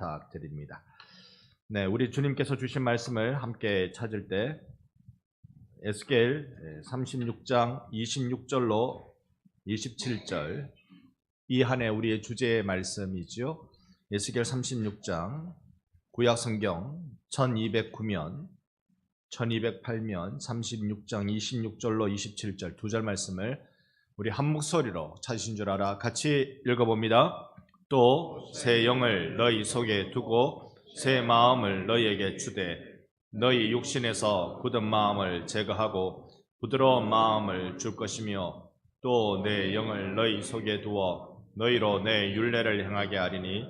부탁드립니다. 네, 우리 주님께서 주신 말씀을 함께 찾을 때 에스겔 36장 26절로 27절 이 한 해 우리의 주제의 말씀이지요. 에스겔 36장 구약성경 1209면 1208면 36장 26절로 27절 두 절 말씀을 우리 한 목소리로 찾으신 줄 알아 같이 읽어봅니다. 또 새 영을 너희 속에 두고 새 마음을 너희에게 주되 너희 육신에서 굳은 마음을 제거하고 부드러운 마음을 줄 것이며 또 내 영을 너희 속에 두어 너희로 내 율례를 행하게 하리니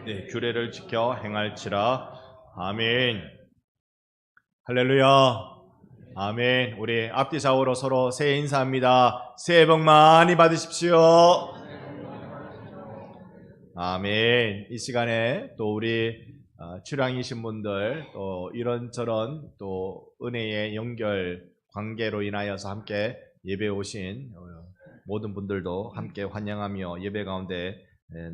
내 규례를 지켜 행할지라. 아멘. 할렐루야. 아멘. 우리 앞뒤 좌우로 서로 새해 인사합니다. 새해 복 많이 받으십시오. 아멘. 이 시간에 또 우리 출향이신 분들 또 이런저런 또 은혜의 연결 관계로 인하여서 함께 예배 오신 모든 분들도 함께 환영하며 예배 가운데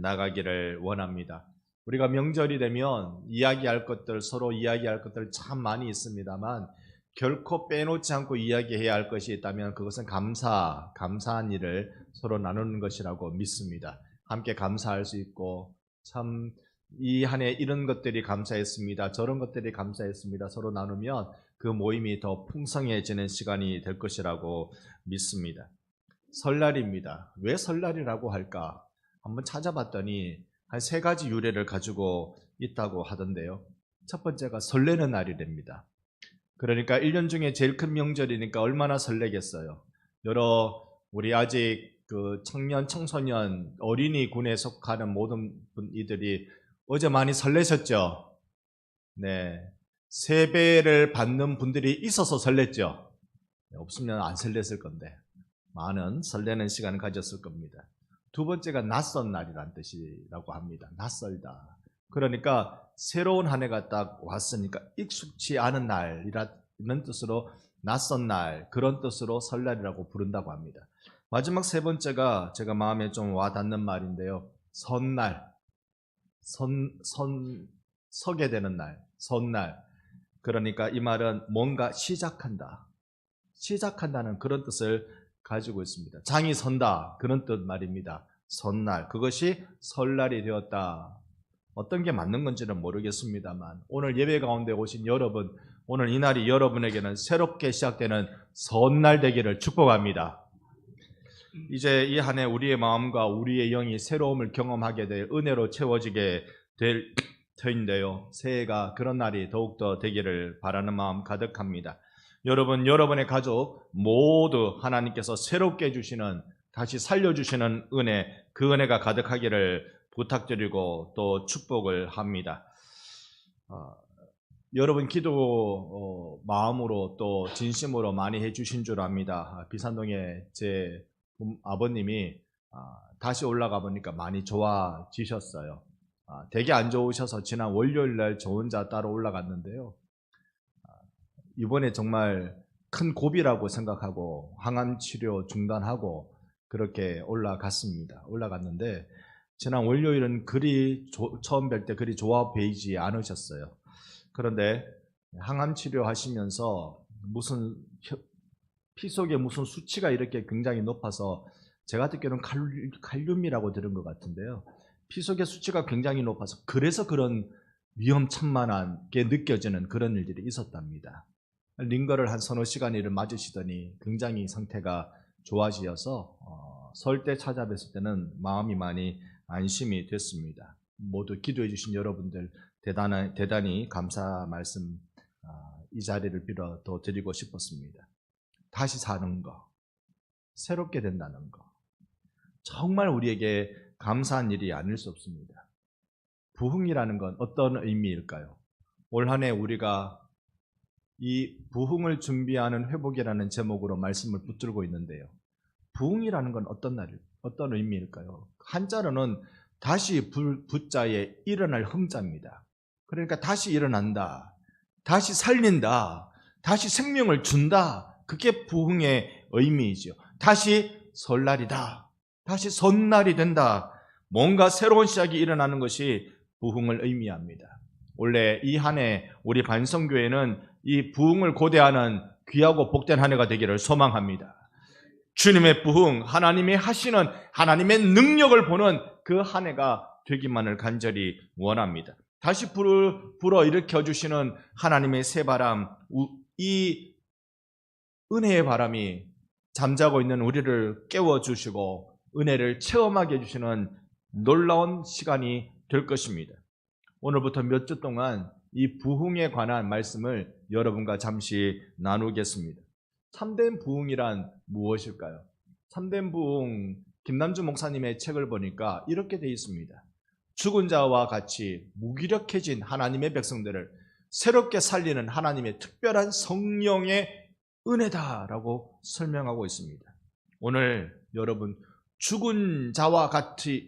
나가기를 원합니다. 우리가 명절이 되면 이야기할 것들, 서로 이야기할 것들 참 많이 있습니다만 결코 빼놓지 않고 이야기해야 할 것이 있다면 그것은 감사한 일을 서로 나누는 것이라고 믿습니다. 함께 감사할 수 있고 참 이 한 해 이런 것들이 감사했습니다. 저런 것들이 감사했습니다. 서로 나누면 그 모임이 더 풍성해지는 시간이 될 것이라고 믿습니다. 설날입니다. 왜 설날이라고 할까? 한번 찾아봤더니 한 세 가지 유래를 가지고 있다고 하던데요. 첫 번째가 설레는 날이랍니다. 그러니까 1년 중에 제일 큰 명절이니까 얼마나 설레겠어요. 여러 우리 아직 그 청년, 청소년, 어린이 군에 속하는 모든 이들이 어제 많이 설레셨죠? 네. 세배를 받는 분들이 있어서 설렜죠? 없으면 안 설렜을 건데 많은 설레는 시간을 가졌을 겁니다. 두 번째가 낯선 날이란 뜻이라고 합니다. 낯설다. 그러니까 새로운 한 해가 딱 왔으니까 익숙치 않은 날이라는 뜻으로 낯선 날, 그런 뜻으로 설날이라고 부른다고 합니다. 마지막 세 번째가 제가 마음에 좀 와닿는 말인데요. 선날, 서게 되는 날, 선날. 그러니까 이 말은 뭔가 시작한다는 그런 뜻을 가지고 있습니다. 장이 선다, 그런 뜻 말입니다. 선날, 그것이 설날이 되었다. 어떤 게 맞는 건지는 모르겠습니다만 오늘 예배 가운데 오신 여러분, 오늘 이 날이 여러분에게는 새롭게 시작되는 선날 되기를 축복합니다. 이제 이 한 해 우리의 마음과 우리의 영이 새로움을 경험하게 될 은혜로 채워지게 될 터인데요. 새해가 그런 날이 더욱더 되기를 바라는 마음 가득합니다. 여러분, 여러분의 가족 모두 하나님께서 새롭게 주시는, 다시 살려주시는 은혜, 그 은혜가 가득하기를 부탁드리고 또 축복을 합니다. 여러분 기도 마음으로 또 진심으로 많이 해주신 줄 압니다. 비산동에 제 아버님이 다시 올라가 보니까 많이 좋아지셨어요. 되게 안 좋으셔서 지난 월요일날 저 혼자 따로 올라갔는데요. 이번에 정말 큰 고비라고 생각하고 항암 치료 중단하고 그렇게 올라갔는데 지난 월요일은 처음 뵐 때 그리 좋아 보이지 않으셨어요. 그런데 항암 치료하시면서 무슨 피 속에 무슨 수치가 이렇게 굉장히 높아서 제가 듣기로는 칼륨이라고 들은 것 같은데요. 피 속의 수치가 굉장히 높아서 그래서 그런 위험천만하게 느껴지는 그런 일들이 있었답니다. 링거를 한 서너 시간을 맞으시더니 굉장히 상태가 좋아지어서 설 때 찾아뵀을 때는 마음이 많이 안심이 됐습니다. 모두 기도해 주신 여러분들 대단히 감사 말씀 이 자리를 빌어 더 드리고 싶었습니다. 다시 사는 거, 새롭게 된다는 거, 정말 우리에게 감사한 일이 아닐 수 없습니다. 부흥이라는 건 어떤 의미일까요? 올 한 해 우리가 이 부흥을 준비하는 회복이라는 제목으로 말씀을 붙들고 있는데요. 부흥이라는 건 어떤 의미일까요? 한자로는 다시 부자에 일어날 흥자입니다. 그러니까 다시 일어난다, 다시 살린다, 다시 생명을 준다. 그게 부흥의 의미이죠. 다시 설날이다, 다시 선날이 된다. 뭔가 새로운 시작이 일어나는 것이 부흥을 의미합니다. 원래 이 한 해 우리 반성교회는 이 부흥을 고대하는 귀하고 복된 한 해가 되기를 소망합니다. 주님의 부흥, 하나님이 하시는 하나님의 능력을 보는 그 한 해가 되기만을 간절히 원합니다. 다시 불어 일으켜 주시는 하나님의 새바람, 이 은혜의 바람이 잠자고 있는 우리를 깨워주시고 은혜를 체험하게 해주시는 놀라운 시간이 될 것입니다. 오늘부터 몇 주 동안 이 부흥에 관한 말씀을 여러분과 잠시 나누겠습니다. 참된 부흥이란 무엇일까요? 참된 부흥, 김남주 목사님의 책을 보니까 이렇게 되어 있습니다. 죽은 자와 같이 무기력해진 하나님의 백성들을 새롭게 살리는 하나님의 특별한 성령의 은혜다라고 설명하고 있습니다. 오늘 여러분, 죽은 자와 같이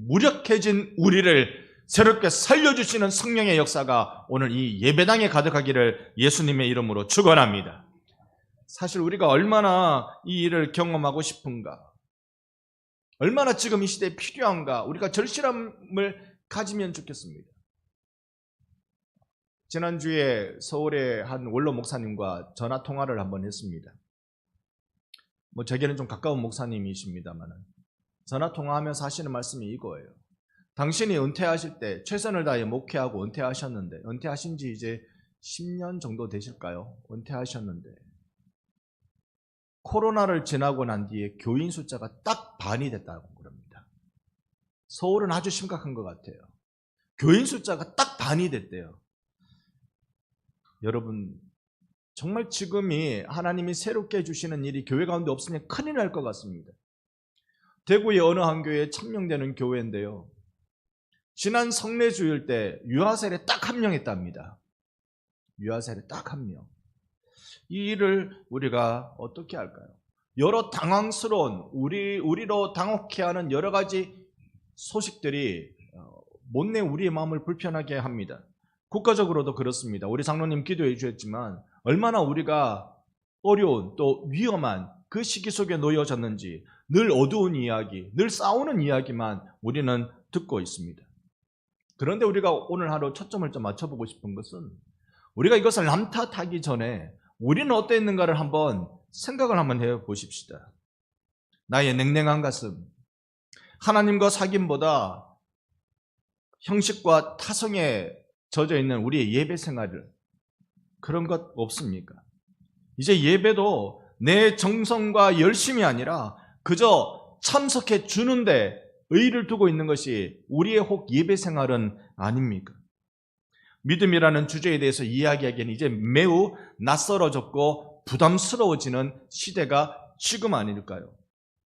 무력해진 우리를 새롭게 살려주시는 성령의 역사가 오늘 이 예배당에 가득하기를 예수님의 이름으로 축원합니다. 사실 우리가 얼마나 이 일을 경험하고 싶은가, 얼마나 지금 이 시대에 필요한가, 우리가 절실함을 가지면 좋겠습니다. 지난주에 서울의 한 원로 목사님과 전화 통화를 한번 했습니다. 제게는 좀 가까운 목사님이십니다만 전화 통화하면서 하시는 말씀이 이거예요. 당신이 은퇴하실 때 최선을 다해 목회하고 은퇴하셨는데, 은퇴하신 지 이제 10년 정도 되실까요? 은퇴하셨는데 코로나를 지나고 난 뒤에 교인 숫자가 딱 반이 됐다고 그럽니다. 서울은 아주 심각한 것 같아요. 교인 숫자가 딱 반이 됐대요. 여러분, 정말 지금이 하나님이 새롭게 해주시는 일이 교회 가운데 없으면 큰일 날 것 같습니다. 대구의 어느 한 교회에 천명되는 교회인데요, 지난 성례주일 때 유아셀에 딱 한 명 했답니다. 유아셀에 딱 한 명. 이 일을 우리가 어떻게 할까요? 여러 당황스러운, 우리로 당혹해 하는 여러 가지 소식들이 못내 우리의 마음을 불편하게 합니다. 국가적으로도 그렇습니다. 우리 장로님 기도해 주셨지만 얼마나 우리가 어려운 또 위험한 그 시기 속에 놓여졌는지, 늘 어두운 이야기, 늘 싸우는 이야기만 우리는 듣고 있습니다. 그런데 우리가 오늘 하루 초점을 좀 맞춰보고 싶은 것은, 우리가 이것을 남 탓하기 전에 우리는 어땠는가를 한번 생각을 한번 해보십시다. 나의 냉랭한 가슴, 하나님과 사귐보다 형식과 타성에 젖어 있는 우리의 예배 생활을, 그런 것 없습니까? 이제 예배도 내 정성과 열심이 아니라 그저 참석해 주는데 의의를 두고 있는 것이 우리의 혹 예배 생활은 아닙니까? 믿음이라는 주제에 대해서 이야기하기에는 이제 매우 낯설어졌고 부담스러워지는 시대가 지금 아닐까요?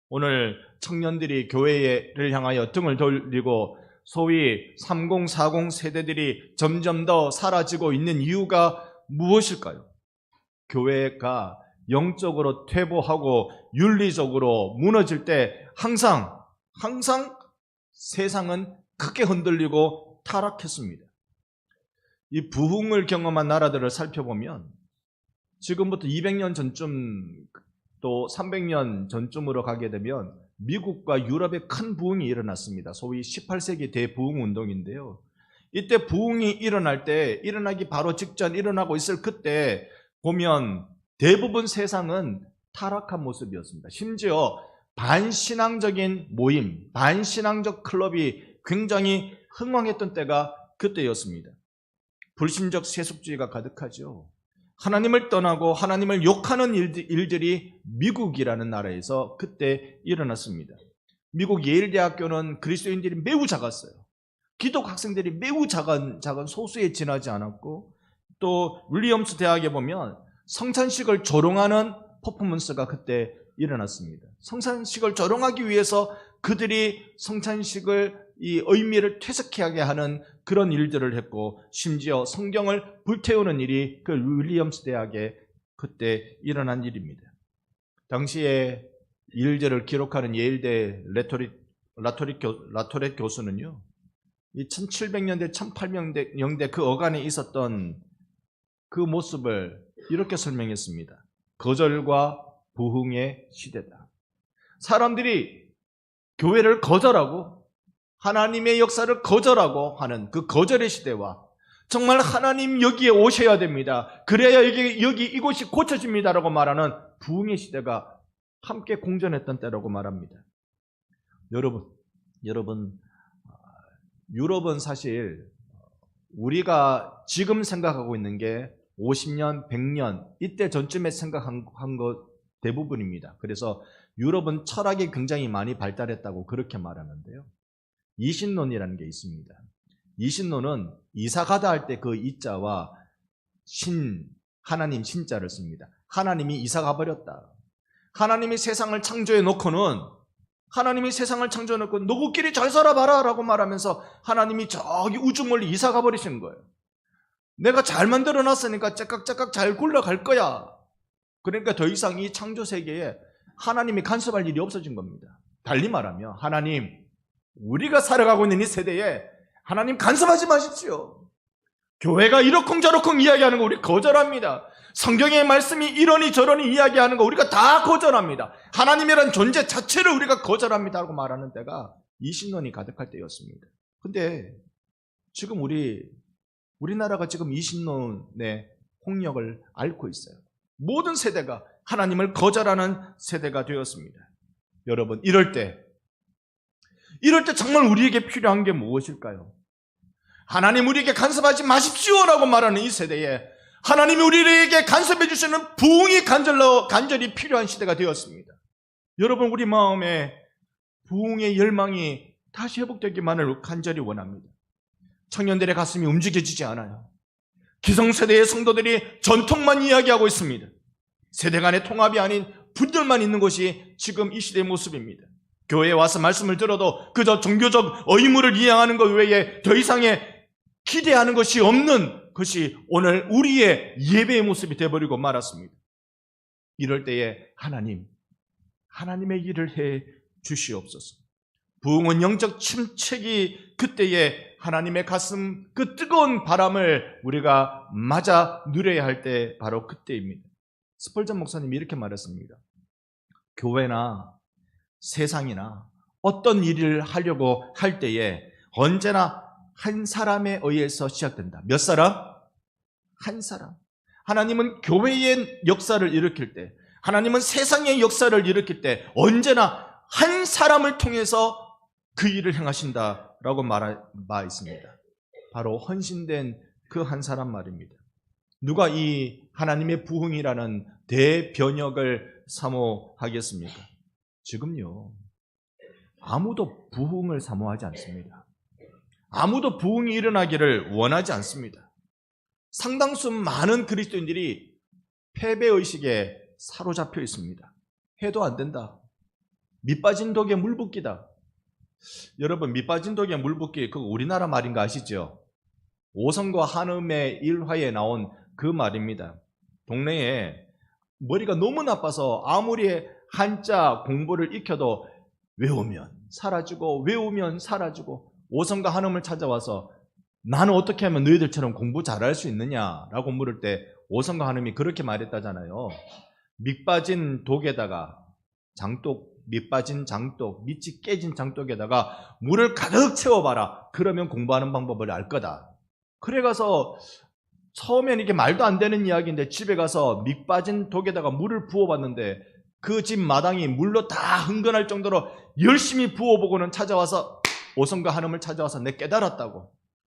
오늘 청년들이 교회를 향하여 등을 돌리고 소위 30, 40 세대들이 점점 더 사라지고 있는 이유가 무엇일까요? 교회가 영적으로 퇴보하고 윤리적으로 무너질 때 항상 세상은 크게 흔들리고 타락했습니다. 이 부흥을 경험한 나라들을 살펴보면 지금부터 200년 전쯤 또 300년 전쯤으로 가게 되면 미국과 유럽에 큰 부흥이 일어났습니다. 소위 18세기 대부흥 운동인데요. 이때 부흥이 일어날 때, 일어나기 바로 직전 일어나고 있을 그때 보면 대부분 세상은 타락한 모습이었습니다. 심지어 반신앙적인 모임, 반신앙적 클럽이 굉장히 흥왕했던 때가 그때였습니다. 불신적 세속주의가 가득하죠. 하나님을 떠나고 하나님을 욕하는 일들이 미국이라는 나라에서 그때 일어났습니다. 미국 예일대학교는 그리스도인들이 매우 작았어요. 기독 학생들이 매우 작은 소수에 지나지 않았고, 또 윌리엄스 대학에 보면 성찬식을 조롱하는 퍼포먼스가 그때 일어났습니다. 성찬식을 조롱하기 위해서 그들이 성찬식을 이 의미를 퇴색하게 하는 그런 일들을 했고, 심지어 성경을 불태우는 일이 그 윌리엄스 대학에 그때 일어난 일입니다. 당시에 일들을 기록하는 예일대 라토렛 교수는요, 이 1700년대, 1800년대 그 어간에 있었던 그 모습을 이렇게 설명했습니다. 거절과 부흥의 시대다. 사람들이 교회를 거절하고 하나님의 역사를 거절하고 하는 그 거절의 시대와 정말 하나님 여기에 오셔야 됩니다. 그래야 여기 이곳이 고쳐집니다라고 말하는 부흥의 시대가 함께 공존했던 때라고 말합니다. 여러분, 유럽은 사실 우리가 지금 생각하고 있는 게 50년, 100년 이때 전쯤에 생각한 것 대부분입니다. 그래서 유럽은 철학이 굉장히 많이 발달했다고 그렇게 말하는데요. 이신론이라는 게 있습니다. 이신론은 이사 가다 할 때 그 이자와 하나님 신자를 씁니다. 하나님이 이사 가버렸다. 하나님이 세상을 창조해 놓고는 너희끼리 잘 살아봐라 라고 말하면서 하나님이 저기 우주 멀리 이사 가버리신 거예요. 내가 잘 만들어 놨으니까 째깍째깍 잘 굴러갈 거야. 그러니까 더 이상 이 창조 세계에 하나님이 간섭할 일이 없어진 겁니다. 달리 말하면 하나님, 우리가 살아가고 있는 이 세대에 하나님 간섭하지 마십시오. 교회가 이러쿵저러쿵 이야기하는 거 우리 거절합니다. 성경의 말씀이 이러니 저러니 이야기하는 거 우리가 다 거절합니다. 하나님이란 존재 자체를 우리가 거절합니다 하고 말하는 때가 이신론이 가득할 때였습니다. 근데 지금 우리나라가 지금 이신론의 홍역을 앓고 있어요. 모든 세대가 하나님을 거절하는 세대가 되었습니다. 여러분, 이럴 때 정말 우리에게 필요한 게 무엇일까요? 하나님 우리에게 간섭하지 마십시오라고 말하는 이 세대에 하나님이 우리에게 간섭해 주시는 부흥이 간절히 필요한 시대가 되었습니다. 여러분, 우리 마음에 부흥의 열망이 다시 회복되기만을 간절히 원합니다. 청년들의 가슴이 움직여지지 않아요. 기성세대의 성도들이 전통만 이야기하고 있습니다. 세대 간의 통합이 아닌 분열만 있는 것이 지금 이 시대의 모습입니다. 교회에 와서 말씀을 들어도 그저 종교적 의무를 이행하는 것 외에 더 이상의 기대하는 것이 없는 것이 오늘 우리의 예배의 모습이 되어버리고 말았습니다. 이럴 때에 하나님의 일을 해 주시옵소서. 부흥은 영적 침체기 그때에 하나님의 가슴 그 뜨거운 바람을 우리가 맞아 누려야 할 때 바로 그때입니다. 스펄전 목사님이 이렇게 말했습니다. 교회나 세상이나 어떤 일을 하려고 할 때에 언제나 한 사람에 의해서 시작된다. 몇 사람? 한 사람. 하나님은 교회의 역사를 일으킬 때, 하나님은 세상의 역사를 일으킬 때 언제나 한 사람을 통해서 그 일을 행하신다라고 말하 있습니다. 바로 헌신된 그 한 사람 말입니다. 누가 이 하나님의 부흥이라는 대변혁을 사모하겠습니까? 지금요, 아무도 부흥을 사모하지 않습니다. 아무도 부흥이 일어나기를 원하지 않습니다. 상당수 많은 그리스도인들이 패배의식에 사로잡혀 있습니다. 해도 안 된다. 밑빠진 독에 물 붓기다. 여러분, 밑빠진 독에 물 붓기, 그거 우리나라 말인가 아시죠? 오성과 한음의 일화에 나온 그 말입니다. 동네에 머리가 너무 나빠서 아무리 한자 공부를 익혀도 외우면 사라지고 오성과 한음을 찾아와서 나는 어떻게 하면 너희들처럼 공부 잘할 수 있느냐라고 물을 때 오성과 한음이 그렇게 말했다잖아요. 밑빠진 독에다가 밑빠진 장독, 밑이 깨진 장독에다가 물을 가득 채워봐라. 그러면 공부하는 방법을 알 거다. 그래 가서 처음엔 이게 말도 안 되는 이야기인데 집에 가서 밑빠진 독에다가 물을 부어봤는데 그 집 마당이 물로 다 흥건할 정도로 열심히 부어보고는 찾아와서 오성과 한음을 찾아와서 내 깨달았다고.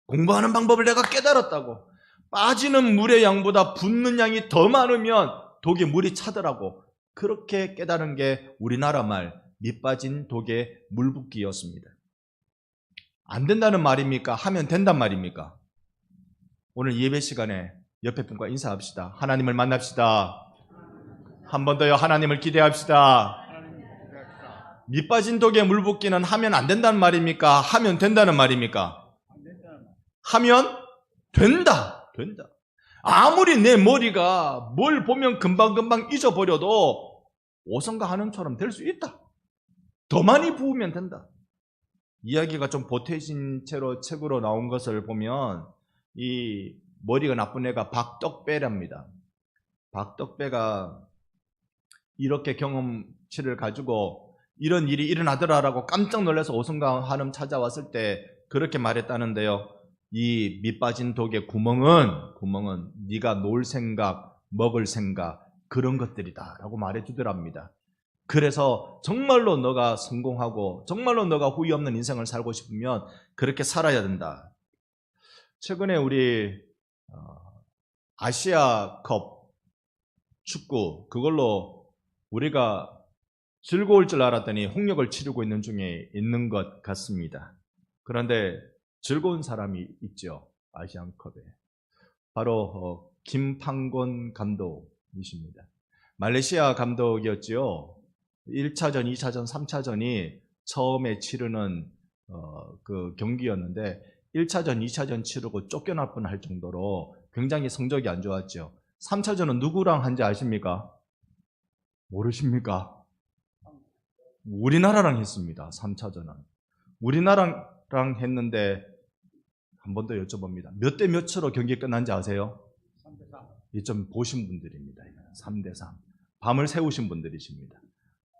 공부하는 방법을 내가 깨달았다고. 빠지는 물의 양보다 붓는 양이 더 많으면 독에 물이 차더라고. 그렇게 깨달은 게 우리나라 말 밑빠진 독에 물 붓기였습니다. 안 된다는 말입니까? 하면 된단 말입니까? 오늘 예배 시간에 옆에 분과 인사합시다. 하나님을 만납시다. 한 번 더요. 하나님을 기대합시다. 밑빠진 독에 물 붓기는 하면 안 된다는 말입니까? 하면 된다는 말입니까? 하면 된다. 아무리 내 머리가 뭘 보면 금방금방 잊어버려도 오성과 한음처럼 될 수 있다. 더 많이 부으면 된다. 이야기가 좀 보태진 채로 책으로 나온 것을 보면 이 머리가 나쁜 애가 박덕배랍니다. 박덕배가 이렇게 경험치를 가지고 이런 일이 일어나더라라고 깜짝 놀라서 오순과 한음 찾아왔을 때 그렇게 말했다는데요. 이 밑빠진 독의 구멍은 네가 놀 생각, 먹을 생각 그런 것들이다 라고 말해주더랍니다. 그래서 정말로 너가 성공하고 정말로 너가 후회 없는 인생을 살고 싶으면 그렇게 살아야 된다. 최근에 우리 아시아컵 축구 그걸로 우리가 즐거울 줄 알았더니 홍역을 치르고 있는 중에 있는 것 같습니다. 그런데 즐거운 사람이 있죠. 아시안컵에. 바로 김판곤 감독이십니다. 말레이시아 감독이었죠. 1차전, 2차전, 3차전이 처음에 치르는 그 경기였는데 1차전, 2차전 치르고 쫓겨날 뻔할 정도로 굉장히 성적이 안 좋았죠. 3차전은 누구랑 한지 아십니까? 모르십니까? 우리나라랑 했습니다. 3차전은. 우리나라랑 했는데 한 번 더 여쭤봅니다. 몇 대 몇으로 경기 끝난지 아세요? 3대3. 이 좀 보신 분들입니다. 3대3. 밤을 새우신 분들이십니다.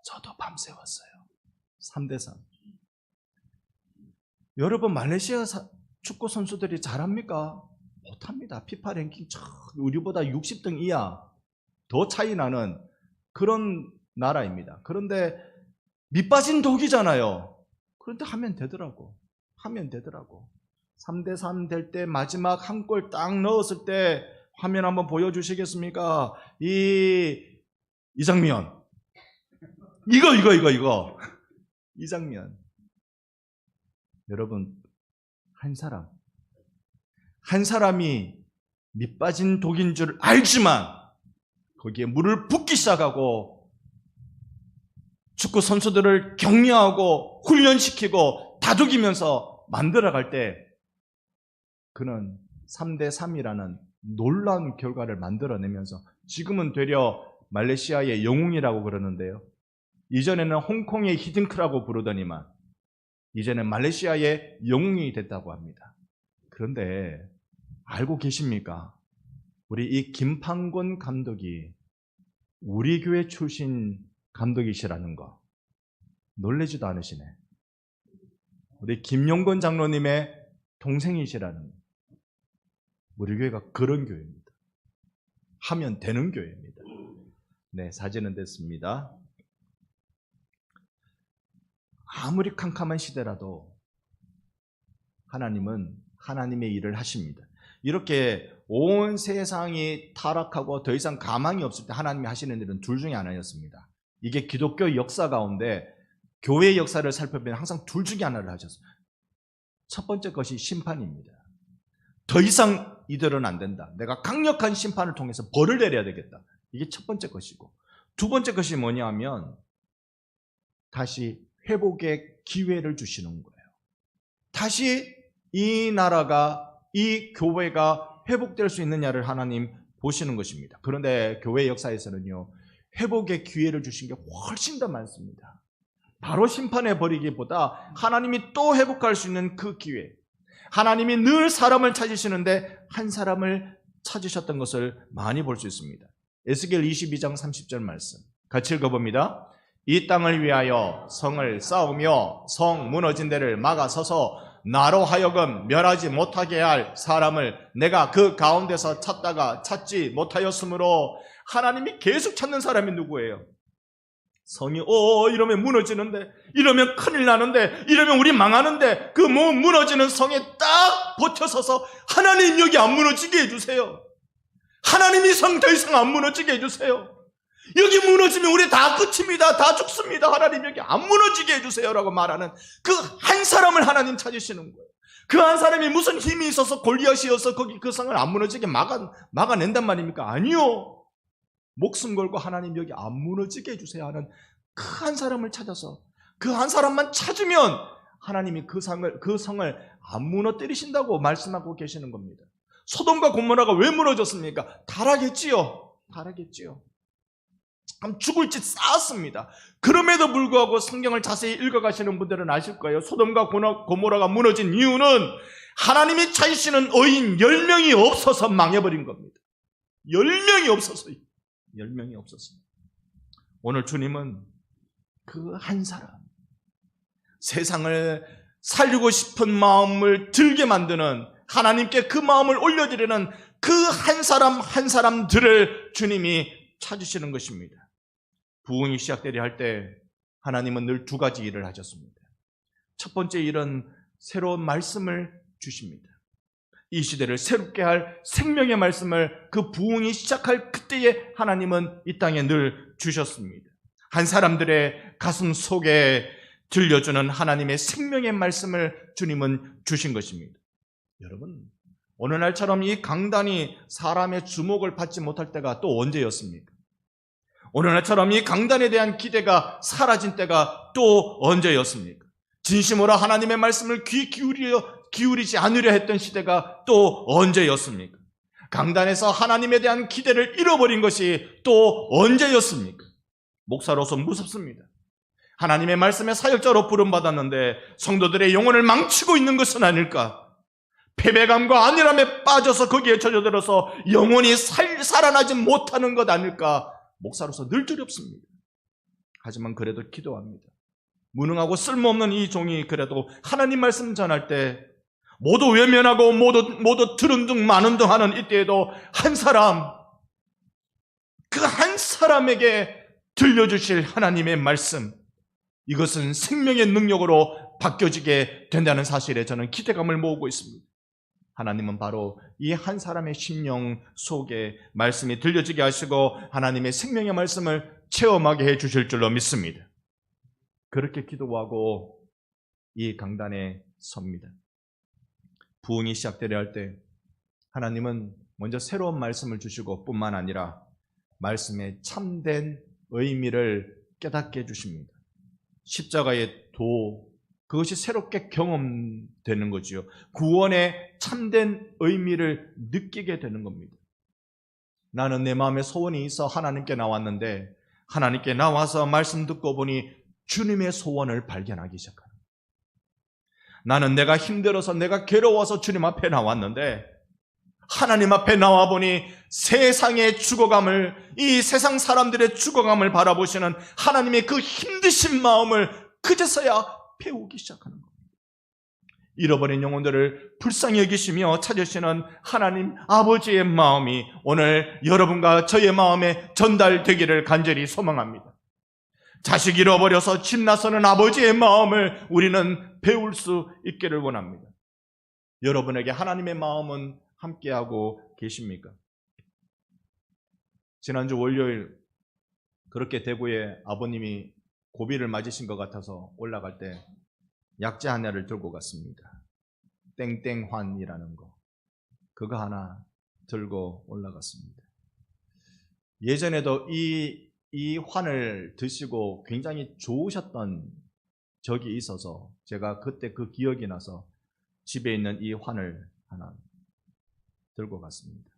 저도 밤 새웠어요. 3대3. 여러분 말레이시아 축구 선수들이 잘합니까? 못합니다. 피파 랭킹 우리보다 60등 이하 더 차이 나는 그런 나라입니다. 그런데 밑빠진 독이잖아요. 그런데 하면 되더라고. 3대3 될 때 마지막 한 골 딱 넣었을 때 화면 한번 보여주시겠습니까? 이 장면. 이거. 이 장면. 여러분, 한 사람이 밑빠진 독인 줄 알지만 거기에 물을 붓기 시작하고 축구 선수들을 격려하고 훈련시키고 다독이면서 만들어갈 때 그는 3대3이라는 놀라운 결과를 만들어내면서 지금은 되려 말레이시아의 영웅이라고 그러는데요. 이전에는 홍콩의 히든크라고 부르더니만 이제는 말레이시아의 영웅이 됐다고 합니다. 그런데 알고 계십니까? 우리 이 김판곤 감독이 우리 교회 출신 감독이시라는 거 놀라지도 않으시네. 우리 김용건 장로님의 동생이시라는 거. 우리 교회가 그런 교회입니다. 하면 되는 교회입니다. 네, 사진은 됐습니다. 아무리 캄캄한 시대라도 하나님은 하나님의 일을 하십니다. 이렇게 온 세상이 타락하고 더 이상 가망이 없을 때 하나님이 하시는 일은 둘 중에 하나였습니다. 이게 기독교 역사 가운데 교회의 역사를 살펴보면 항상 둘 중에 하나를 하셨어요. 첫 번째 것이 심판입니다. 더 이상 이대로는 안 된다. 내가 강력한 심판을 통해서 벌을 내려야 되겠다. 이게 첫 번째 것이고, 두 번째 것이 뭐냐 하면 다시 회복의 기회를 주시는 거예요. 다시 이 나라가, 이 교회가 회복될 수 있느냐를 하나님 보시는 것입니다. 그런데 교회 역사에서는요, 회복의 기회를 주신 게 훨씬 더 많습니다. 바로 심판해 버리기보다 하나님이 또 회복할 수 있는 그 기회, 하나님이 늘 사람을 찾으시는데 한 사람을 찾으셨던 것을 많이 볼 수 있습니다. 에스겔 22장 30절 말씀 같이 읽어봅니다. 이 땅을 위하여 성을 쌓으며 성 무너진 데를 막아서서 나로 하여금 멸하지 못하게 할 사람을 내가 그 가운데서 찾다가 찾지 못하였으므로, 하나님이 계속 찾는 사람이 누구예요? 성이 이러면 무너지는데, 이러면 큰일 나는데, 이러면 우리 망하는데, 그 무너지는 성에 딱 버텨서서 하나님 여기 안 무너지게 해주세요. 하나님이 성 더 이상 안 무너지게 해주세요. 여기 무너지면 우리 다 끝입니다. 다 죽습니다. 하나님 여기 안 무너지게 해주세요 라고 말하는 그 한 사람을 하나님 찾으시는 거예요. 그 한 사람이 무슨 힘이 있어서 골리앗이어서 거기 그 성을 안 무너지게 막아낸단 말입니까? 아니요. 목숨 걸고 하나님 여기 안 무너지게 해주세요 하는 그 한 사람을 찾아서 그 한 사람만 찾으면 하나님이 그 성을 안 무너뜨리신다고 말씀하고 계시는 겁니다. 소돔과 고모라가 왜 무너졌습니까? 타락했지요. 죽을 짓 쌓았습니다. 그럼에도 불구하고 성경을 자세히 읽어가시는 분들은 아실 거예요. 소돔과 고모라가 무너진 이유는 하나님이 찾으시는 의인 10명이 없어서 망해버린 겁니다. 10명이 없어서. 오늘 주님은 그 한 사람, 세상을 살리고 싶은 마음을 들게 만드는, 하나님께 그 마음을 올려드리는 그 한 사람 한 사람들을 주님이 찾으시는 것입니다. 부흥이 시작되려 할 때 하나님은 늘 두 가지 일을 하셨습니다. 첫 번째 일은 새로운 말씀을 주십니다. 이 시대를 새롭게 할 생명의 말씀을 그 부흥이 시작할 그때에 하나님은 이 땅에 늘 주셨습니다. 한 사람들의 가슴 속에 들려주는 하나님의 생명의 말씀을 주님은 주신 것입니다. 여러분, 어느 날처럼 이 강단이 사람의 주목을 받지 못할 때가 또 언제였습니까? 어느 날처럼 이 강단에 대한 기대가 사라진 때가 또 언제였습니까? 진심으로 하나님의 말씀을 귀 기울이지 않으려 했던 시대가 또 언제였습니까? 강단에서 하나님에 대한 기대를 잃어버린 것이 또 언제였습니까? 목사로서 무섭습니다. 하나님의 말씀의 사역자로 부름받았는데 성도들의 영혼을 망치고 있는 것은 아닐까? 패배감과 안일함에 빠져서 거기에 젖어들어서 영혼이 살아나지 못하는 것 아닐까? 목사로서 늘 두렵습니다. 하지만 그래도 기도합니다. 무능하고 쓸모없는 이 종이 그래도 하나님 말씀 전할 때 모두 외면하고 모두 들은 둥 마는 둥 하는 이때에도 한 사람, 그 한 사람에게 들려주실 하나님의 말씀, 이것은 생명의 능력으로 바뀌어지게 된다는 사실에 저는 기대감을 모으고 있습니다. 하나님은 바로 이 한 사람의 심령 속에 말씀이 들려지게 하시고 하나님의 생명의 말씀을 체험하게 해주실 줄로 믿습니다. 그렇게 기도하고 이 강단에 섭니다. 부흥이 시작되려 할 때 하나님은 먼저 새로운 말씀을 주시고 뿐만 아니라 말씀의 참된 의미를 깨닫게 해주십니다. 십자가의 도, 그것이 새롭게 경험되는 거지요. 구원의 참된 의미를 느끼게 되는 겁니다. 나는 내 마음에 소원이 있어 하나님께 나왔는데 하나님께 나와서 말씀 듣고 보니 주님의 소원을 발견하기 시작합니다. 나는 내가 힘들어서 내가 괴로워서 주님 앞에 나왔는데 하나님 앞에 나와보니 세상의 죽어감을, 이 세상 사람들의 죽어감을 바라보시는 하나님의 그 힘드신 마음을 그제서야 배우기 시작하는 겁니다. 잃어버린 영혼들을 불쌍히 여기시며 찾으시는 하나님 아버지의 마음이 오늘 여러분과 저의 마음에 전달되기를 간절히 소망합니다. 자식 잃어버려서 집 나서는 아버지의 마음을 우리는 배울 수 있기를 원합니다. 여러분에게 하나님의 마음은 함께하고 계십니까? 지난주 월요일 그렇게 대구에 아버님이 고비를 맞으신 것 같아서 올라갈 때 약재 하나를 들고 갔습니다. 땡땡환이라는 거, 그거 하나 들고 올라갔습니다. 예전에도 이 환을 드시고 굉장히 좋으셨던 적이 있어서 제가 그때 그 기억이 나서 집에 있는 이 환을 하나 들고 갔습니다.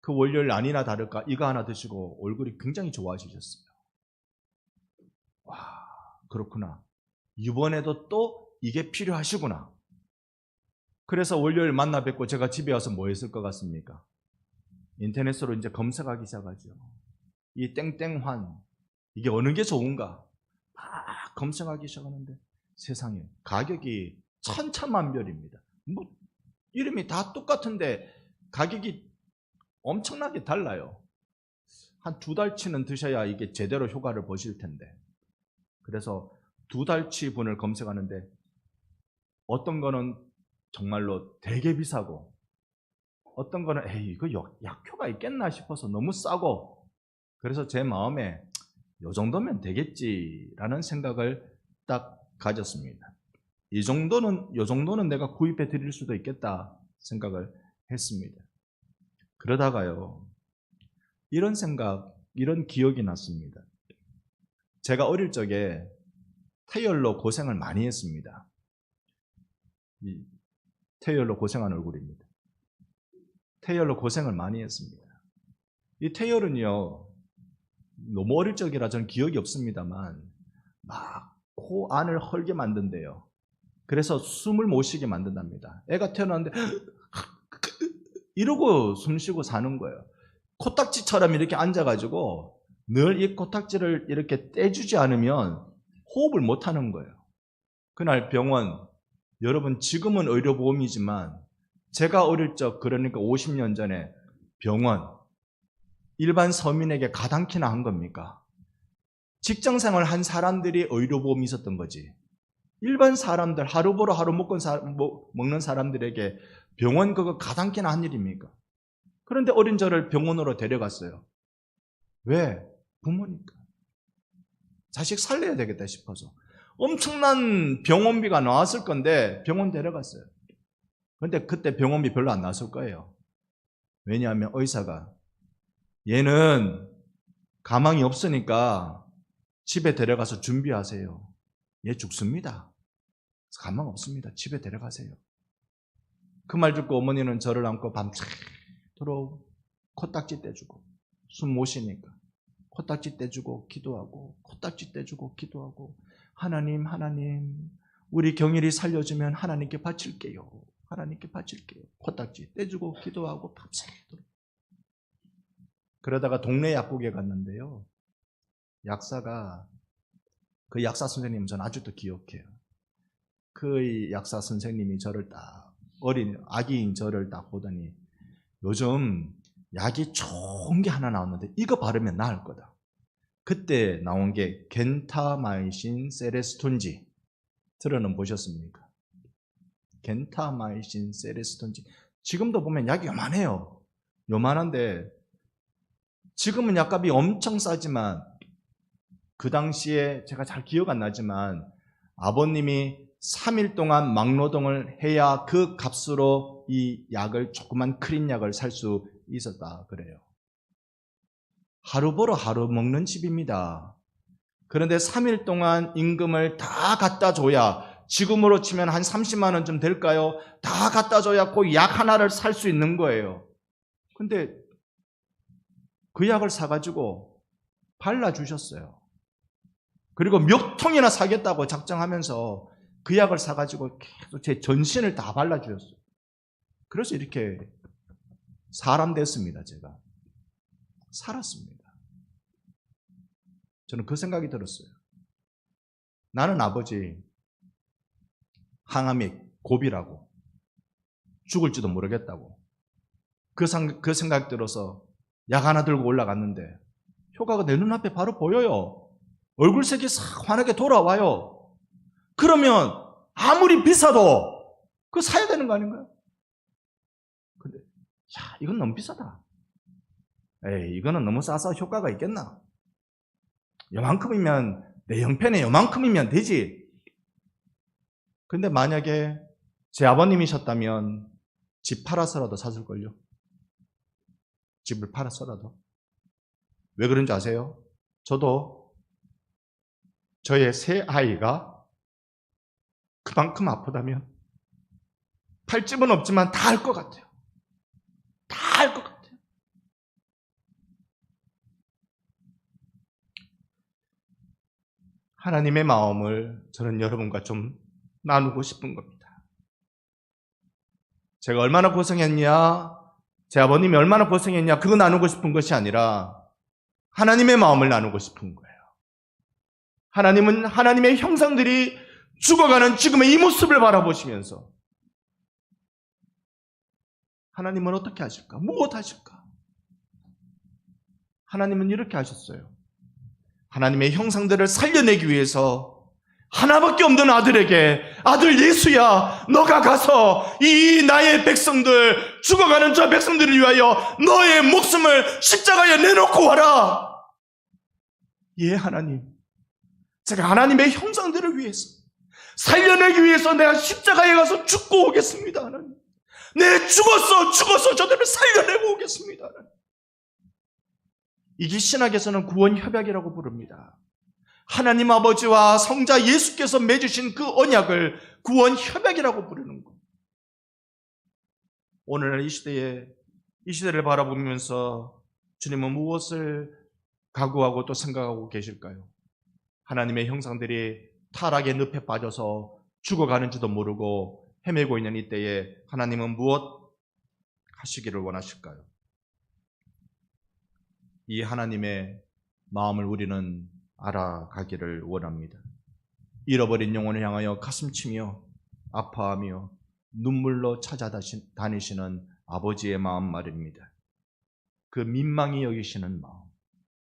그 월요일 아니나 다를까 이거 하나 드시고 얼굴이 굉장히 좋아지셨어요. 와, 그렇구나. 이번에도 또 이게 필요하시구나. 그래서 월요일 만나 뵙고 제가 집에 와서 뭐 했을 것 같습니까? 인터넷으로 이제 검색하기 시작하죠. 이 땡땡환, 이게 어느 게 좋은가? 막 검색하기 시작하는데 세상에 가격이 천차만별입니다. 뭐 이름이 다 똑같은데 가격이 엄청나게 달라요. 한 2달치는 드셔야 이게 제대로 효과를 보실 텐데. 그래서 2달치 분을 검색하는데 어떤 거는 정말로 되게 비싸고 어떤 거는 에이 이거 약효가 있겠나 싶어서 너무 싸고, 그래서 제 마음에 요 정도면 되겠지라는 생각을 딱 가졌습니다. 요 정도는 내가 구입해 드릴 수도 있겠다 생각을 했습니다. 그러다가요, 이런 생각, 이런 기억이 났습니다. 제가 어릴 적에 태열로 고생을 많이 했습니다. 이 태열로 고생한 얼굴입니다. 태열로 고생을 많이 했습니다. 이 태열은요, 너무 어릴 적이라 저는 기억이 없습니다만 막 코 안을 헐게 만든대요. 그래서 숨을 못 쉬게 만든답니다. 애가 태어났는데 이러고 숨 쉬고 사는 거예요. 코딱지처럼 이렇게 앉아가지고 늘 이 코딱지를 이렇게 떼주지 않으면 호흡을 못하는 거예요. 그날 병원, 여러분 지금은 의료보험이지만 제가 어릴 적, 그러니까 50년 전에 병원, 일반 서민에게 가당키나 한 겁니까? 직장생활 한 사람들이 의료보험이 있었던 거지. 일반 사람들, 하루 벌어 하루 먹는 사람들에게 병원 그거 가당키나 한 일입니까? 그런데 어린 저를 병원으로 데려갔어요. 왜? 부모니까. 자식 살려야 되겠다 싶어서. 엄청난 병원비가 나왔을 건데 병원 데려갔어요. 그런데 그때 병원비 별로 안 나왔을 거예요. 왜냐하면 의사가 얘는 가망이 없으니까 집에 데려가서 준비하세요. 얘 죽습니다. 가망 없습니다. 집에 데려가세요. 그 말 듣고 어머니는 저를 안고 밤새도록 코딱지 떼주고 숨 못 쉬니까 코딱지 떼주고 기도하고 코딱지 떼주고 기도하고 하나님 우리 경일이 살려주면 하나님께 바칠게요. 하나님께 바칠게요. 코딱지 떼주고 기도하고 밤새도록. 그러다가 동네 약국에 갔는데요. 약사가 그 약사 선생님 전 아직도 기억해요. 그 약사 선생님이 저를 딱 아기인 저를 딱 보더니 요즘 약이 좋은 게 하나 나왔는데 이거 바르면 나을 거다. 그때 나온 게 겐타마이신 세레스톤지 들어는 보셨습니까? 겐타마이신 세레스톤지. 지금도 보면 약이 요만해요. 요만한데 지금은 약값이 엄청 싸지만 그 당시에 제가 잘 기억 안 나지만 아버님이 3일 동안 막노동을 해야 그 값으로 이 약을, 조그만 크린 약을 살 수 있었다 그래요. 하루 벌어 하루 먹는 집입니다. 그런데 3일 동안 임금을 다 갖다 줘야, 지금으로 치면 한 30만 원쯤 될까요? 다 갖다 줘야 그 약 하나를 살 수 있는 거예요. 근데 그 약을 사가지고 발라주셨어요. 그리고 몇 통이나 사겠다고 작정하면서 그 약을 사가지고 계속 제 전신을 다 발라주셨어요. 그래서 이렇게 사람 됐습니다. 제가 살았습니다. 저는 그 생각이 들었어요. 나는 아버지 항암이 고비라고, 죽을지도 모르겠다고 그 생각 들어서 약 하나 들고 올라갔는데 효과가 내 눈앞에 바로 보여요. 얼굴색이 싹 환하게 돌아와요. 그러면 아무리 비싸도 그거 사야 되는 거 아닌가요? 근데 야, 이건 너무 비싸다. 에이, 이거는 너무 싸서 효과가 있겠나? 요만큼이면, 내 형편에 요만큼이면 되지. 근데 만약에 제 아버님이셨다면 집 팔아서라도 샀을걸요? 집을 팔아서라도. 왜 그런지 아세요? 저도 저의 새 아이가 그만큼 아프다면 팔 집은 없지만 다 할 것 같아요. 다 할 것 같아요. 하나님의 마음을 저는 여러분과 좀 나누고 싶은 겁니다. 제가 얼마나 고생했냐, 제 아버님이 얼마나 고생했냐, 그거 나누고 싶은 것이 아니라 하나님의 마음을 나누고 싶은 거예요. 하나님은 하나님의 형상들이 죽어가는 지금의 이 모습을 바라보시면서 하나님은 어떻게 하실까? 무엇 하실까? 하나님은 이렇게 하셨어요. 하나님의 형상들을 살려내기 위해서 하나밖에 없는 아들에게, 아들 예수야, 너가 가서 이 나의 백성들, 죽어가는 저 백성들을 위하여 너의 목숨을 십자가에 내놓고 와라. 예, 하나님, 제가 하나님의 형상들을 위해서, 살려내기 위해서 내가 십자가에 가서 죽고 오겠습니다. 하나님, 내 죽어서 저들을 살려내고 오겠습니다. 하나님. 이게 신학에서는 구원 협약이라고 부릅니다. 하나님 아버지와 성자 예수께서 맺으신 그 언약을 구원 협약이라고 부르는 것. 오늘날 이 시대를 바라보면서 주님은 무엇을 각오하고 또 생각하고 계실까요? 하나님의 형상들이 타락의 늪에 빠져서 죽어가는지도 모르고 헤매고 있는 이때에 하나님은 무엇 하시기를 원하실까요? 이 하나님의 마음을 우리는 알아가기를 원합니다. 잃어버린 영혼을 향하여 가슴치며 아파하며 눈물로 찾아다니시는 아버지의 마음 말입니다. 그 민망히 여기시는 마음,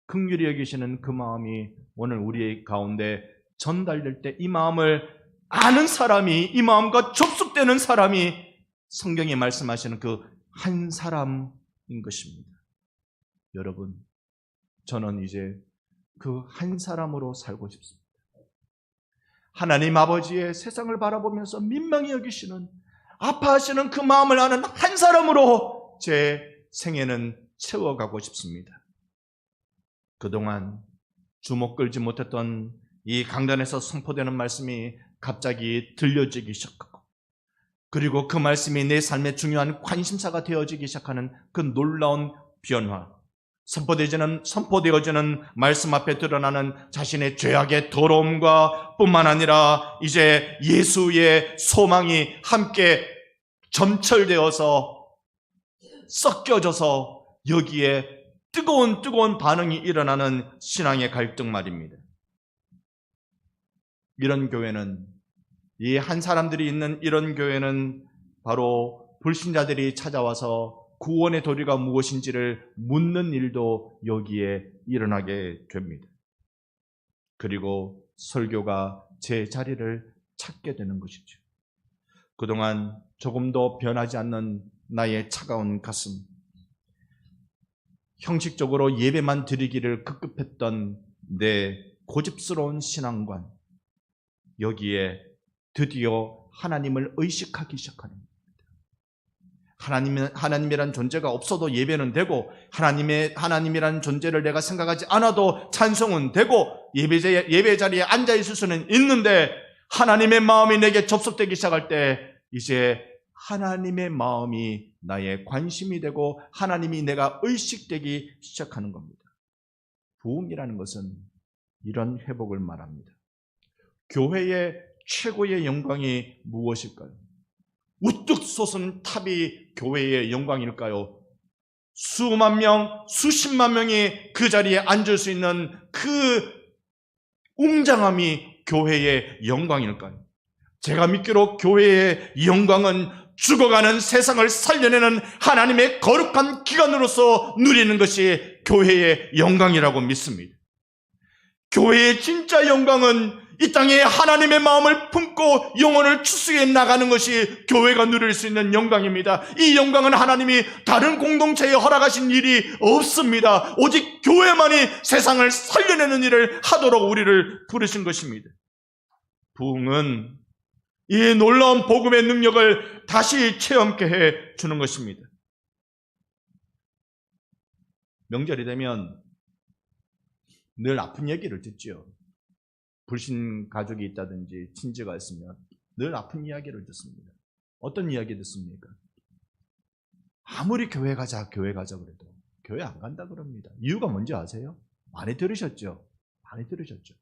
긍휼히 여기시는 그 마음이 오늘 우리 가운데 전달될 때 이 마음을 아는 사람이, 이 마음과 접속되는 사람이 성경이 말씀하시는 그 한 사람인 것입니다. 여러분, 저는 이제 그 한 사람으로 살고 싶습니다. 하나님 아버지의 세상을 바라보면서 민망히 여기시는, 아파하시는 그 마음을 아는 한 사람으로 제 생애는 채워가고 싶습니다. 그동안 주목 끌지 못했던 이 강단에서 선포되는 말씀이 갑자기 들려지기 시작하고, 그리고 그 말씀이 내 삶의 중요한 관심사가 되어지기 시작하는 그 놀라운 변화, 선포되어지는 말씀 앞에 드러나는 자신의 죄악의 더러움과 뿐만 아니라 이제 예수의 소망이 함께 점철되어서 섞여져서 여기에 뜨거운 반응이 일어나는 신앙의 갈등 말입니다. 이런 교회는, 이 한 사람들이 있는 이런 교회는 바로 불신자들이 찾아와서 구원의 도리가 무엇인지를 묻는 일도 여기에 일어나게 됩니다. 그리고 설교가 제 자리를 찾게 되는 것이죠. 그동안 조금도 변하지 않는 나의 차가운 가슴, 형식적으로 예배만 드리기를 급급했던 내 고집스러운 신앙관, 여기에 드디어 하나님을 의식하기 시작하는 겁니다. 하나님이란 존재가 없어도 예배는 되고, 하나님이란 존재를 내가 생각하지 않아도 찬송은 되고, 예배 자리에 앉아 있을 수는 있는데, 하나님의 마음이 내게 접속되기 시작할 때 이제 하나님의 마음이 나의 관심이 되고 하나님이 내가 의식되기 시작하는 겁니다. 부흥이라는 것은 이런 회복을 말합니다. 교회의 최고의 영광이 무엇일까요? 우뚝 솟은 탑이 교회의 영광일까요? 수만 명, 수십만 명이 그 자리에 앉을 수 있는 그 웅장함이 교회의 영광일까요? 제가 믿기로 교회의 영광은 죽어가는 세상을 살려내는 하나님의 거룩한 기관으로서 누리는 것이 교회의 영광이라고 믿습니다. 교회의 진짜 영광은 이 땅에 하나님의 마음을 품고 영혼을 추수해 나가는 것이 교회가 누릴 수 있는 영광입니다. 이 영광은 하나님이 다른 공동체에 허락하신 일이 없습니다. 오직 교회만이 세상을 살려내는 일을 하도록 우리를 부르신 것입니다. 부흥은 이 놀라운 복음의 능력을 다시 체험케 해 주는 것입니다. 명절이 되면 늘 아픈 얘기를 듣죠. 불신 가족이 있다든지 친지가 있으면 늘 아픈 이야기를 듣습니다. 어떤 이야기 듣습니까? 아무리 교회 가자 그래도 교회 안 간다 그럽니다. 이유가 뭔지 아세요? 많이 들으셨죠? 많이 들으셨죠?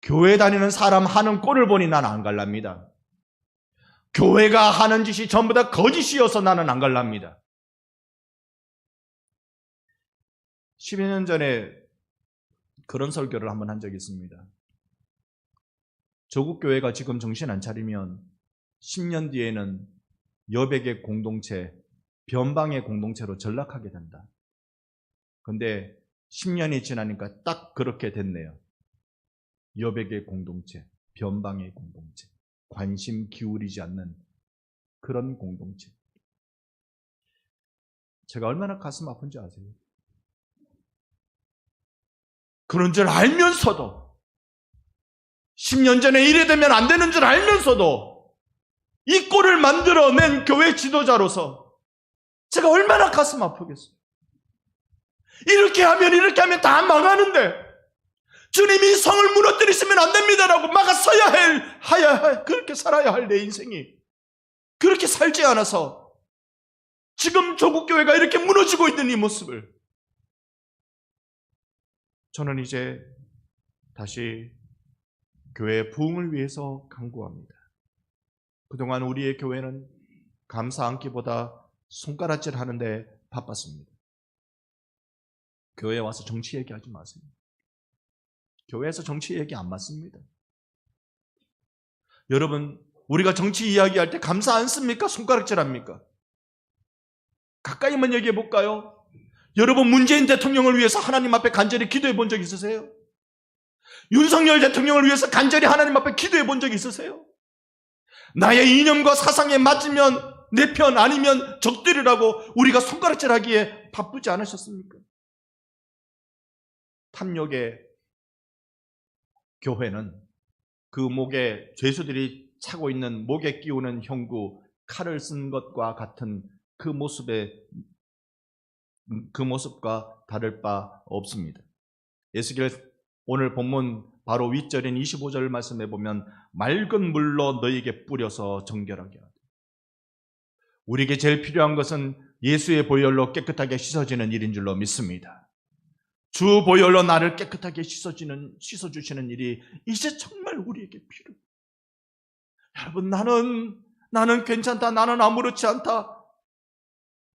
교회 다니는 사람 하는 꼴을 보니 나는 안 갈랍니다. 교회가 하는 짓이 전부 다 거짓이어서 나는 안 갈랍니다. 10여 년 전에 그런 설교를 한번 한 적이 있습니다. 조국 교회가 지금 정신 안 차리면 10년 뒤에는 여백의 공동체, 변방의 공동체로 전락하게 된다. 그런데 10년이 지나니까 딱 그렇게 됐네요. 여백의 공동체, 변방의 공동체, 관심 기울이지 않는 그런 공동체. 제가 얼마나 가슴 아픈지 아세요? 그런 줄 알면서도 10년 전에 이래 되면 안 되는 줄 알면서도 이 꼴을 만들어낸 교회 지도자로서 제가 얼마나 가슴 아프겠어요. 이렇게 하면 다 망하는데 주님이 성을 무너뜨리시면 안 됩니다라고 막아서야 그렇게 살아야 할 내 인생이 그렇게 살지 않아서 지금 조국교회가 이렇게 무너지고 있는 이 모습을 저는 이제 다시 교회의 부흥을 위해서 간구합니다. 그동안 우리의 교회는 감사 안기보다 손가락질 하는데 바빴습니다. 교회에 와서 정치 얘기하지 마세요. 교회에서 정치 얘기 안 맞습니다. 여러분, 우리가 정치 이야기할 때 감사 안 씁니까? 손가락질 합니까? 가까이만 얘기해 볼까요? 여러분, 문재인 대통령을 위해서 하나님 앞에 간절히 기도해 본 적 있으세요? 윤석열 대통령을 위해서 간절히 하나님 앞에 기도해 본 적 있으세요? 나의 이념과 사상에 맞으면 내 편, 아니면 적들이라고 우리가 손가락질하기에 바쁘지 않으셨습니까? 탐욕의 교회는 그 목에 죄수들이 차고 있는 목에 끼우는 형구, 칼을 쓴 것과 같은 그 모습과 다를 바 없습니다. 에스겔 오늘 본문 바로 윗절인 25절 말씀해 보면 맑은 물로 너희에게 뿌려서 정결하게 하되, 우리에게 제일 필요한 것은 예수의 보혈로 깨끗하게 씻어지는 일인 줄로 믿습니다. 주 보혈로 나를 깨끗하게 씻어주시는 일이 이제 정말 우리에게 필요해요. 여러분, 나는 괜찮다, 나는 아무렇지 않다,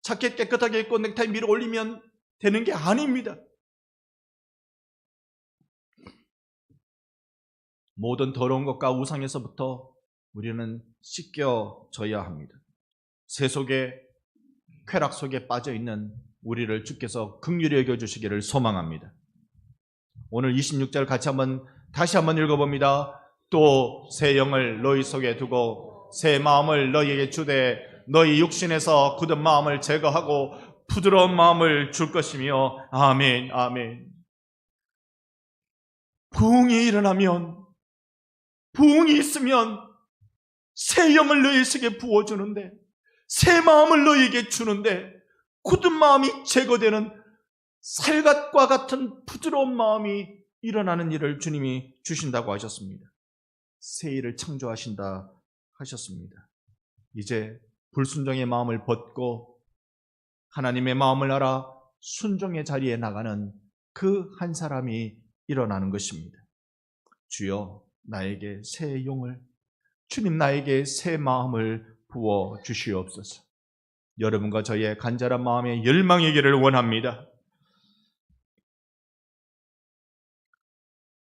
자켓 깨끗하게 입고 넥타이 밀어 올리면 되는 게 아닙니다. 모든 더러운 것과 우상에서부터 우리는 씻겨져야 합니다. 세속의 쾌락 속에 빠져있는 우리를 주께서 긍휼히 여겨주시기를 소망합니다. 오늘 26절 다시 한번 읽어봅니다. 또 새 영을 너희 속에 두고 새 마음을 너희에게 주되 너희 육신에서 굳은 마음을 제거하고 부드러운 마음을 줄 것이며. 아멘, 아멘. 부흥이 일어나면, 부흥이 있으면 새 영을 너희 속에 부어주는데, 새 마음을 너희에게 주는데, 굳은 마음이 제거되는 살갗과 같은 부드러운 마음이 일어나는 일을 주님이 주신다고 하셨습니다. 새 일을 창조하신다 하셨습니다. 이제 불순종의 마음을 벗고 하나님의 마음을 알아 순종의 자리에 나가는 그 한 사람이 일어나는 것입니다. 주여, 나에게 새 영을, 주님 나에게 새 마음을 부어 주시옵소서. 여러분과 저의 간절한 마음의 열망이기를 원합니다.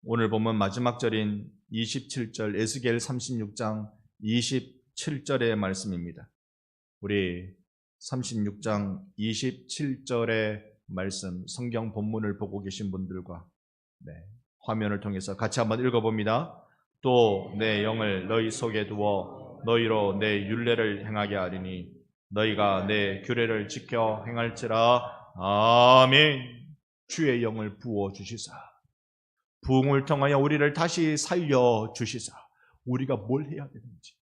오늘 보면 마지막 절인 27절, 에스겔 36장 27절의 말씀입니다. 우리 36장 27절의 말씀, 성경 본문을 보고 계신 분들과 화면을 통해서 같이 한번 읽어봅니다. 또 내 영을 너희 속에 두어 너희로 내 율례를 행하게 하리니 너희가 내 규례를 지켜 행할지라. 아멘. 주의 영을 부어 주시사, 부흥을 통하여 우리를 다시 살려 주시사, 우리가 뭘 해야 되는지,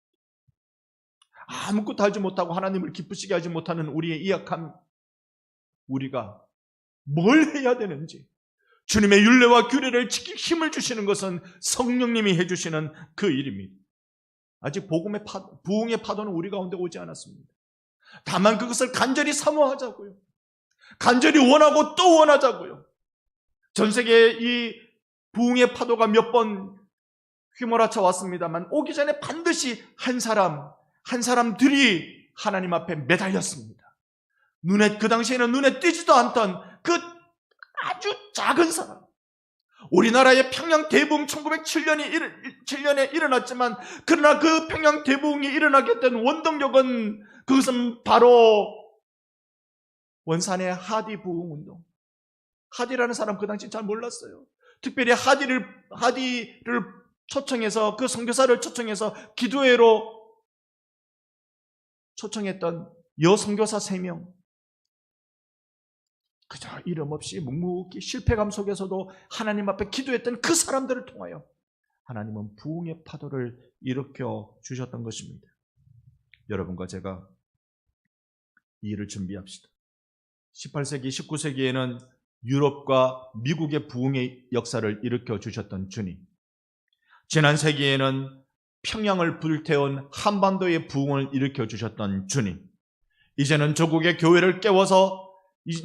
아무것도 하지 못하고 하나님을 기쁘시게 하지 못하는 우리의 이약함, 우리가 뭘 해야 되는지, 주님의 율례와 규례를 지킬 힘을 주시는 것은 성령님이 해주시는 그 일입니다. 아직 부흥의 파도는 우리 가운데 오지 않았습니다. 다만 그것을 간절히 사모하자고요. 간절히 원하고 또 원하자고요. 전 세계에 이 부흥의 파도가 몇 번 휘몰아쳐 왔습니다만 오기 전에 반드시 한 사람들이 하나님 앞에 매달렸습니다. 그 당시에는 눈에 띄지도 않던 그 아주 작은 사람. 우리나라의 평양 대부흥 1907년에 일어났지만, 그러나 그 평양 대부흥이 일어나게 된 원동력은, 그것은 바로 원산의 하디 부흥 운동. 하디라는 사람 그 당시 잘 몰랐어요. 특별히 하디를 초청해서, 그 선교사를 초청해서 기도회로 초청했던 여선교사 3명. 그저 이름 없이 묵묵히 실패감 속에서도 하나님 앞에 기도했던 그 사람들을 통하여 하나님은 부흥의 파도를 일으켜 주셨던 것입니다. 여러분과 제가 이 일을 준비합시다. 18세기, 19세기에는 유럽과 미국의 부흥의 역사를 일으켜 주셨던 주님, 지난 세기에는 평양을 불태운 한반도의 부흥을 일으켜 주셨던 주님, 이제는 조국의 교회를 깨워서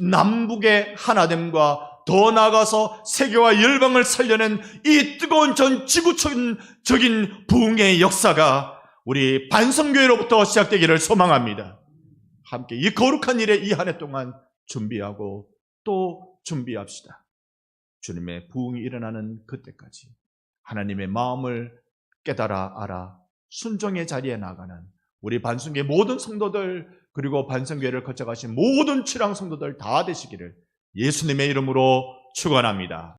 남북의 하나됨과 더 나아가서 세계와 열방을 살려낸 이 뜨거운 전 지구적인 부흥의 역사가 우리 반성교회로부터 시작되기를 소망합니다. 함께 이 거룩한 일에 이 한 해 동안 준비하고 또 준비합시다. 주님의 부흥이 일어나는 그때까지 하나님의 마음을 깨달아 알아 순종의 자리에 나가는 우리 반성교회 모든 성도들, 그리고 반성교회를 거쳐가신 모든 출향 성도들 다 되시기를 예수님의 이름으로 축원합니다.